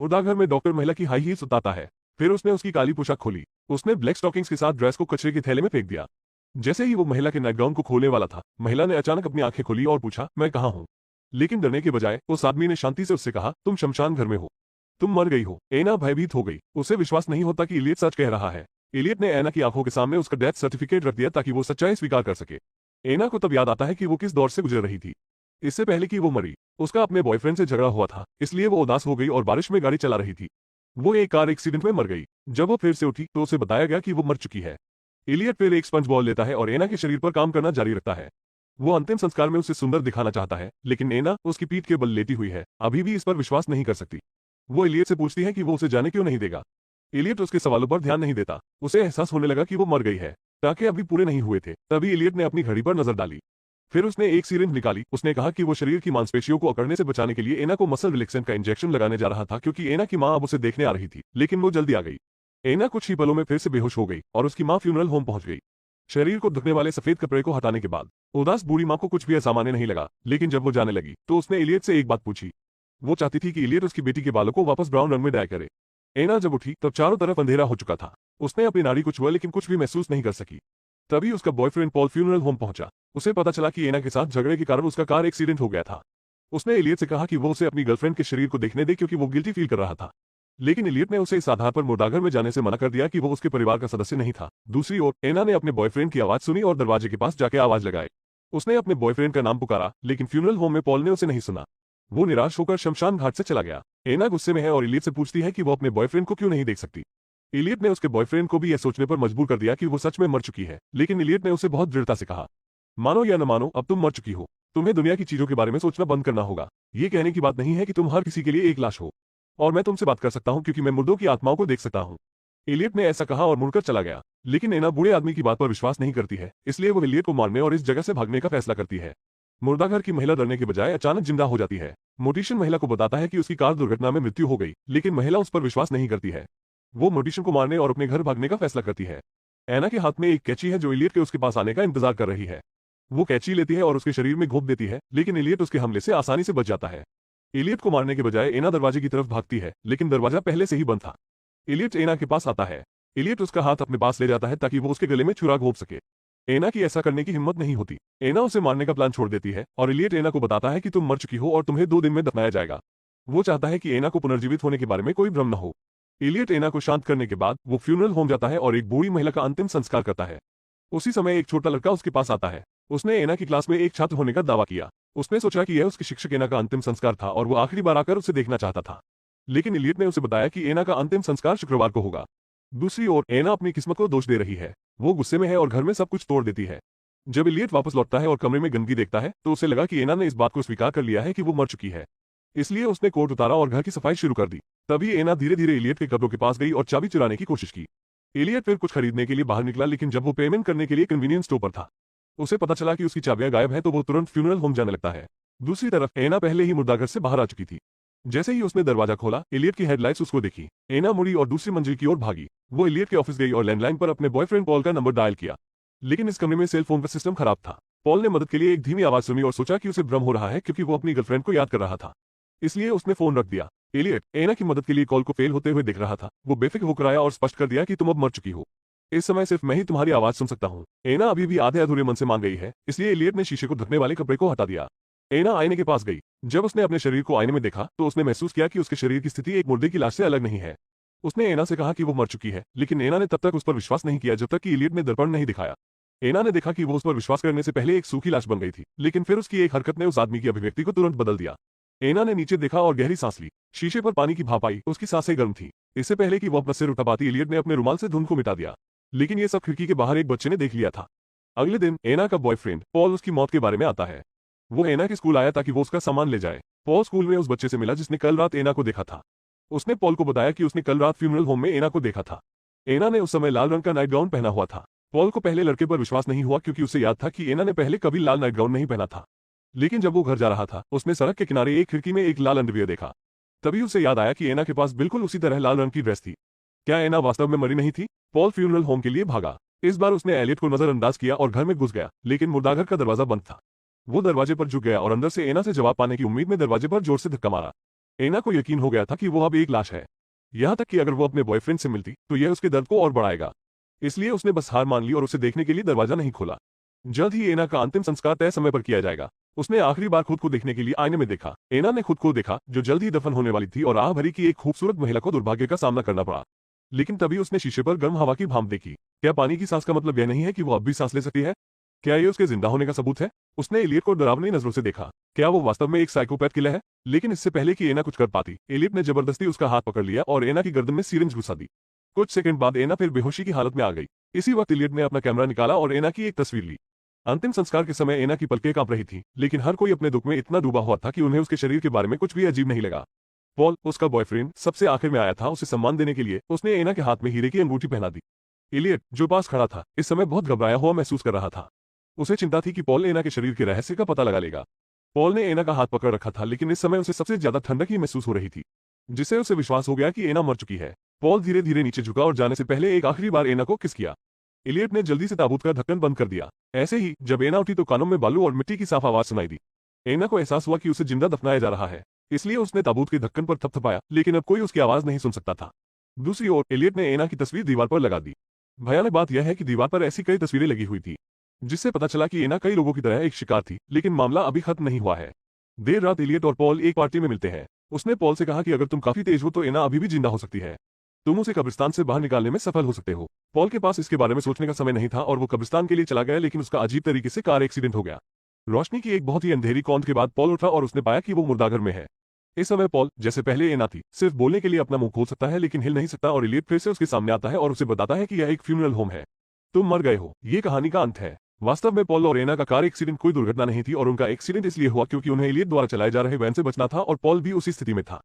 मुर्दाघर में डॉक्टर महिला की हाई हील्स उतारता है। फिर उसने उसकी काली पोशाक खोली। उसने ब्लैक स्टॉकिंग्स के साथ ड्रेस को कचरे के थैले में फेंक दिया। जैसे ही वो महिला के नाइटगाउन को खोलने वाला था, महिला ने अचानक अपनी आंखें खोली और पूछा, मैं कहाँ हूँ? लेकिन डरने के बजाय उस आदमी ने शांति से उससे कहा, तुम शमशान घर में हो, तुम मर गई हो। एना भयभीत हो गई। उसे विश्वास नहीं होता कि इलियट सच कह रहा है। इलियट ने एना की आंखों के सामने उसका डेथ सर्टिफिकेट रख दिया ताकि वो सच्चाई स्वीकार कर सके। एना को तब याद आता है कि वो किस दौर से गुजर रही थी। इससे पहले कि वो मरी, उसका अपने बॉयफ्रेंड से झगड़ा हुआ था, इसलिए वो उदास हो गई और बारिश में गाड़ी चला रही थी। वो एक कार एक्सीडेंट में मर गई। जब वो फिर से उठी तो उसे बताया गया कि वो मर चुकी है। इलियट फिर एक स्पंज बॉल लेता है और एना के शरीर पर काम करना जारी रखता है। वो अंतिम संस्कार में उसे सुंदर दिखाना चाहता है, लेकिन एना उसकी पीठ के बल लेटी हुई है, अभी भी इस पर विश्वास नहीं कर सकती। वो इलियट से पूछती है कि वो उसे जाने क्यों नहीं देगा। इलियट उसके सवालों पर ध्यान नहीं देता। उसे एहसास होने लगा कि वो मर गई है। टाँके अभी पूरे नहीं हुए थे, तभी इलियट ने अपनी घड़ी पर नजर डाली। फिर उसने एक सिरिंज निकाली। उसने कहा कि वो शरीर की मांसपेशियों को अकड़ने से बचाने के लिए एना को मसल रिलैक्सेंट का इंजेक्शन लगाने जा रहा था, क्योंकि एना की मां अब उसे देखने आ रही थी, लेकिन वो जल्दी आ गई। एना कुछ ही पलों में फिर से बेहोश हो गई और उसकी मां फ्यूनरल होम पहुंच गई। शरीर को ढकने वाले सफेद कपड़े को हटाने के बाद उदास बूढ़ी मां को कुछ भी असामान्य नहीं लगा, लेकिन जब वो जाने लगी तो उसने इलियट से एक बात पूछी। वो चाहती थी कि इलियट उसकी बेटी के बालों को वापस ब्राउन रंग में डाई करे। एना जब उठी तब चारों तरफ अंधेरा हो चुका था। उसने अपनी नाड़ी को छुआ, लेकिन कुछ भी महसूस नहीं कर सकी। तभी उसका बॉयफ्रेंड पॉल फ्यूनरल होम पहुंचा। उसे पता चला कि एना के साथ झगड़े के कारण उसका कार एक्सीडेंट हो गया था। उसने इलियट से कहा कि वो उसे अपनी गर्लफ्रेंड के शरीर को देखने दे, क्योंकि वो गिल्टी फील कर रहा था। लेकिन इलियट ने उसे इस आधार पर मुर्दाघर में जाने से मना कर दिया कि वो उसके परिवार का सदस्य नहीं था। दूसरी ओर एना ने अपने बॉयफ्रेंड की आवाज सुनी और दरवाजे के पास जाके आवाज लगाई। उसने अपने बॉयफ्रेंड का नाम पुकारा, लेकिन फ्यूनरल होम में पॉल ने उसे नहीं सुना। वो निराश होकर शमशान घाट से चला गया। एना गुस्से में है और इलियट से पूछती है कि वो अपने बॉयफ्रेंड को क्यों नहीं देख सकती। इलियट ने उसके बॉयफ्रेंड को भी यह सोचने पर मजबूर कर दिया कि वो सच में मर चुकी है, लेकिन इलियट ने उसे बहुत दृढ़ता से कहा, मानो या न मानो, अब तुम मर चुकी हो। तुम्हें दुनिया की चीजों के बारे में सोचना बंद करना होगा। ये कहने की बात नहीं है कि तुम हर किसी के लिए एक लाश हो, और मैं तुमसे बात कर सकता हूँ क्योंकि मैं मुर्दों की आत्माओं को देख सकता हूँ। इलियट ने ऐसा कहा और मुड़कर चला गया। लेकिन एना बूढ़े आदमी की बात पर विश्वास नहीं करती है, इसलिए वो इलियट को मारने और इस जगह से भागने का फैसला करती है। मुर्दाघर की महिला डरने के बजाय अचानक जिंदा हो जाती है। मोटिशन महिला को बताता है कि उसकी कार दुर्घटना में मृत्यु हो गई, लेकिन महिला उस पर विश्वास नहीं करती है। वो मोटिशन को मारने और अपने घर भागने का फैसला करती है। एना के हाथ में एक कैंची है जो इलियट के उसके पास आने का इंतजार कर रही है। वो कैंची लेती है और उसके शरीर में घोंप देती है, लेकिन इलियट उसके हमले से आसानी से बच जाता है। इलियट को मारने के बजाय एना दरवाजे की तरफ भागती है, लेकिन दरवाजा पहले से ही बंद था। इलियट एना के पास आता है। इलियट उसका हाथ अपने पास ले जाता है ताकि वो उसके गले में छुरा घोंप सके। एना की ऐसा करने की हिम्मत नहीं होती। एना उसे मारने का प्लान छोड़ देती है और इलियट एना को बताता है कि तुम मर चुकी हो और तुम्हें 2 दिन में दफनाया जाएगा। वो चाहता है कि एना को पुनर्जीवित होने के बारे में कोई भ्रम न हो। इलियट एना को शांत करने के बाद वो फ्यूनरल होम जाता है और एक बूढ़ी महिला का अंतिम संस्कार करता है। उसी समय एक छोटा लड़का उसके पास आता है। उसने एना की क्लास में एक छात्र होने का दावा किया। उसने सोचा कि यह उसके शिक्षक एना का अंतिम संस्कार था और वो आखिरी बार आकर उसे देखना चाहता था। लेकिन इलियट ने उसे बताया कि एना का अंतिम संस्कार शुक्रवार को होगा। दूसरी ओर एना अपनी किस्मत को दोष दे रही है। वो गुस्से में है और घर में सब कुछ तोड़ देती है। जब इलियट वापस लौटता है और कमरे में गंदगी देखता है तो उसे लगा कि एना ने इस बात को स्वीकार कर लिया है कि वो मर चुकी है। इसलिए उसने कोट उतारा और घर की सफाई शुरू कर दी। तभी एना धीरे धीरे इलियट के कब्रों के पास गई और चाबी चुराने की कोशिश की। इलियट फिर कुछ खरीदने के लिए बाहर निकला, लेकिन जब वो पेमेंट करने के लिए कन्वीनियंस स्टोर पर था, उसे पता चला कि उसकी चाबियां गायब हैं, तो वो तुरंत फ्यूनरल होम जाने लगता है। दूसरी तरफ एना पहले ही मुर्दाघर से बाहर आ चुकी थी। जैसे ही उसने दरवाजा खोला, इलियट की हेडलाइट्स उसको दिखी। एना मुड़ी और दूसरी मंजिल की ओर भागी। वो इलियट के ऑफिस गई और लैंडलाइन पर अपने बॉयफ्रेंड पॉल का नंबर डायल किया, लेकिन इस कमरे में सेल फोन का सिस्टम खराब था। पॉल ने मदद के लिए एक धीमी आवाज सुनी और सोचा कि उसे भ्रम हो रहा है, क्योंकि वो अपनी गर्लफ्रेंड को याद कर रहा था, इसलिए उसने फोन रख दिया। इलियट एना की मदद के लिए कॉल को फेल होते हुए देख रहा था। वो बेफिक्र होकर आया और स्पष्ट कर दिया कि तुम अब मर चुकी हो। इस समय सिर्फ मैं ही तुम्हारी आवाज सुन सकता हूँ। एना अभी भी आधे अधूरे मन से मान गई है, इसलिए इलियट ने शीशे को ढकने वाले कपड़े को हटा दिया। एना आईने के पास गई। जब उसने अपने शरीर को आईने में देखा तो उसने महसूस किया कि उसके शरीर की स्थिति एक मुर्दे की लाश से अलग नहीं है। उसने एना से कहा कि वो मर चुकी है, लेकिन एना ने तब तक उस पर विश्वास नहीं किया जब तक कि इलियट ने दर्पण नहीं दिखाया। एना ने देखा कि वो उस पर विश्वास करने से पहले एक सूखी लाश बन गई थी, लेकिन फिर उसकी एक हरकत ने उस आदमी की अभिव्यक्ति को तुरंत बदल दिया। एना ने नीचे देखा और गहरी सांस ली। शीशे पर पानी की भाप आई। उसकी सांसें गर्म थी। इससे पहले कि वो अपना सिर उठा पाती, इलियट ने अपने रुमाल से धुंध को मिटा दिया। लेकिन ये सब खिड़की के बाहर एक बच्चे ने देख लिया था। अगले दिन एना का बॉयफ्रेंड पॉल उसकी मौत के बारे में आता है। वो एना के स्कूल आया ताकि वो उसका सामान ले जाए। पॉल स्कूल में उस बच्चे से मिला जिसने कल रात एना को देखा था। उसने पॉल को बताया कि उसने कल रात फ्यूनरल होम में एना को देखा था। एना ने उस समय लाल रंग का नाइट गाउन पहना हुआ था। पॉल को पहले लड़के पर विश्वास नहीं हुआ, क्योंकि उसे याद था कि एना ने पहले कभी लाल नाइट गाउन नहीं पहना था। लेकिन जब वो घर जा रहा था, उसने सड़क के किनारे एक खिड़की में एक लाल अंडरवियर देखा। तभी उसे याद आया कि एना के पास बिल्कुल उसी तरह लाल रंग की ड्रेस थी। क्या एना वास्तव में मरी नहीं थी? पॉल फ्यूनरल होम के लिए भागा। इस बार उसने एलियट को नजरअंदाज किया और घर में घुस गया, लेकिन मुर्दाघर का दरवाजा बंद था। वो दरवाजे पर झुक गया और अंदर से एना से जवाब पाने की उम्मीद में दरवाजे पर जोर से धक्का मारा। एना को यकीन हो गया था कि वो अब एक लाश है। यहाँ तक कि अगर वो अपने बॉयफ्रेंड से मिलती तो यह उसके दर्द को और बढ़ाएगा। इसलिए उसने बस हार मान ली और उसे देखने के लिए दरवाजा नहीं खोला। जल्द ही एना का अंतिम संस्कार तय समय पर किया जाएगा। उसने आखिरी बार खुद को देखने के लिए आईने में देखा। एना ने खुद को देखा जो जल्द ही दफन होने वाली थी और आह भरी की एक खूबसूरत महिला को दुर्भाग्य का सामना करना पड़ा। लेकिन तभी उसने शीशे पर गर्म हवा की भाप देखी। क्या पानी की सांस का मतलब यह नहीं है कि वो अब भी सांस ले सकती है? क्या ये उसके जिंदा होने का सबूत है? उसने एलियट को डरावनी नजरों से देखा। क्या वो वास्तव में एक साइकोपैथ किलर है? लेकिन इससे पहले कि एना कुछ कर पाती, एलियट ने जबरदस्ती उसका हाथ पकड़ लिया और एना की गर्दन में सिरिंज घुसा दी। कुछ सेकंड बाद एना फिर बेहोशी की हालत में आ गई। इसी वक्त एलियट ने अपना कैमरा निकाला और एना की एक तस्वीर ली। अंतिम संस्कार के समय एना की पलकें कांप रही थी, लेकिन हर कोई अपने दुख में इतना डूबा हुआ था कि उन्हें उसके शरीर के बारे में कुछ भी अजीब नहीं लगा। पॉल, उसका बॉयफ्रेंड, सबसे आखिर में आया था। उसे सम्मान देने के लिए उसने एना के हाथ में हीरे की अंगूठी पहना दी। एलियट, जो पास खड़ा था, इस समय बहुत घबराया हुआ महसूस कर रहा था। उसे चिंता थी कि पॉल एना के शरीर के रहस्य का पता लगा लेगा। पॉल ने एना का हाथ पकड़ रखा था, लेकिन इस समय उसे सबसे ज्यादा ठंडक ही महसूस हो रही थी, जिससे उसे विश्वास हो गया कि एना मर चुकी है। पॉल धीरे धीरे नीचे झुका और जाने से पहले एक आखिरी बार एना को किस किया। एलियट ने जल्दी से ताबूत का ढक्कन बंद कर दिया। ऐसे ही जब एना उठी तो कानों में बालू और मिट्टी की साफ आवाज सुनाई दी। एना को एहसास हुआ कि उसे जिंदा दफनाया जा रहा है, इसलिए उसने ताबूत के ढक्कन पर थपथपाया, लेकिन अब कोई उसकी आवाज नहीं सुन सकता था। दूसरी ओर एलियट ने एना की तस्वीर दीवार पर लगा दी। भयानक बात यह है कि दीवार पर ऐसी कई तस्वीरें लगी हुई थी, जिससे पता चला कि एना कई लोगों की तरह एक शिकार थी, लेकिन मामला अभी खत्म नहीं हुआ है। देर रात एलियट और पॉल एक पार्टी में मिलते हैं। उसने पॉल से कहा कि अगर तुम काफी तेज हो तो एना अभी भी जिंदा हो सकती है। तुम उसे कब्रिस्तान से बाहर निकालने में सफल हो सकते हो। पॉल के पास इसके बारे में सोचने का समय नहीं था और वो कब्रिस्तान के लिए चला गया, लेकिन उसका अजीब तरीके से कार एक्सीडेंट हो गया। रोशनी की एक बहुत ही अंधेरी कौंध के बाद पॉल उठा और उसने पाया कि वो मुर्दाघर में है। इस समय पॉल, जैसे पहले एना थी, सिर्फ बोलने के लिए अपना मुंह खोल सकता है लेकिन हिल नहीं सकता और एलियट फिर से उसके सामने आता है और उसे बताता है कि यह एक फ्यूनरल होम है। तुम मर गए हो, ये कहानी का अंत है। वास्तव में पॉल और एना का कार एक्सीडेंट कोई दुर्घटना नहीं थी और उनका एक्सीडेंट इसलिए हुआ क्योंकि उन्हें एलियट द्वारा चलाए जा रहे वैन से बचना था और पॉल भी उसी स्थिति में था।